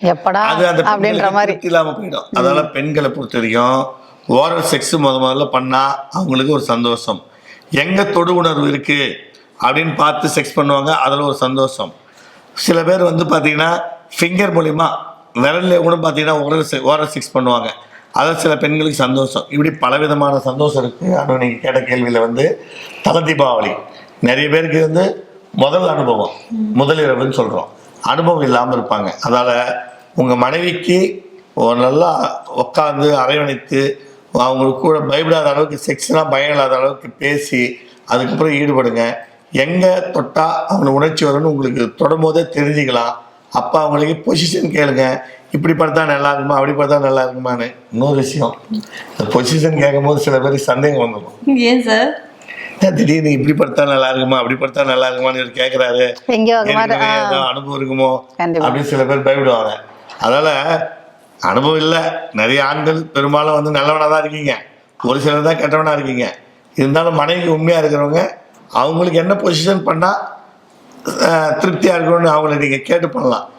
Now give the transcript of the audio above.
எப்படா அது அந்த அப்படின்ற மாதிரி திருப்தி இல்லாம போயிடும். அதனால பெண்களை பொறுத்த வரைக்கும் ஓரல் செக்ஸ் முதல்ல பண்ணா அவங்களுக்கு ஒரு சந்தோஷம். எங்க தொடு உணர்வு இருக்கு அப்படின்னு பார்த்து செக்ஸ் பண்ணுவாங்க, அதில் ஒரு சந்தோஷம். சில பேர் வந்து பார்த்தீங்கன்னா ஃபிங்கர் மூலிமா விரல்ல கூட பார்த்தீங்கன்னா ஓரல் செக்ஸ் பண்ணுவாங்க, அதில் சில பெண்களுக்கு சந்தோஷம். இப்படி பலவிதமான சந்தோஷம் இருக்குது. ஆனால் நீங்கள் கேட்ட கேள்வியில் வந்து தலை தீபாவளி நிறைய பேருக்கு வந்து முதல் அனுபவம், முதலிரவுன்னு சொல்கிறோம், அனுபவம் இல்லாமல் இருப்பாங்க. அதனால் உங்கள் மனைவிக்கு ஒரு நல்லா உட்காந்து அரவணைத்து அவங்களுக்கு கூட பயப்படாத அளவுக்கு, செக்ஸ்னால் பயம் இல்லாத அளவுக்கு பேசி அதுக்கப்புறம் ஈடுபடுங்க. எங்கே தொட்டால் அவங்க உணர்ச்சி வரும்னு உங்களுக்கு தொடும் போதே தெரிஞ்சுக்கலாம். அப்போ அவங்களுக்கு பொசிஷன் கேளுங்க, இப்படி படுத்தா நல்லா இருக்குமா, அப்படி படுத்தா நல்லா இருக்குமான்னு. இன்னொரு விஷயம், இந்த பொசிஷன் கேட்கும் போது சில பேருக்கு சந்தேகம் வந்துடும். ஏன் சார் திடீர்னு இப்படி படுத்தா நல்லா இருக்குமா, அப்படி படுத்தா நல்லா இருக்குமான்னு இவர் கேட்குறாரு, அனுபவம் இருக்குமோ அப்படின்னு சில பேர் பயப்படுவாங்க. அதனால் அனுபவம் இல்லை, நிறைய ஆண்கள் பெரும்பாலும் வந்து நல்லவனாக தான் இருக்கீங்க, ஒரு சிலர் தான் கெட்டவனாக இருக்கீங்க. இருந்தாலும் மனைவிக்கு உண்மையாக இருக்கிறவங்க அவங்களுக்கு என்ன பொசிஷன் பண்ணால் திருப்தியாக இருக்கணும்னு அவங்கள நீங்கள் கேட்டு பண்ணலாம்.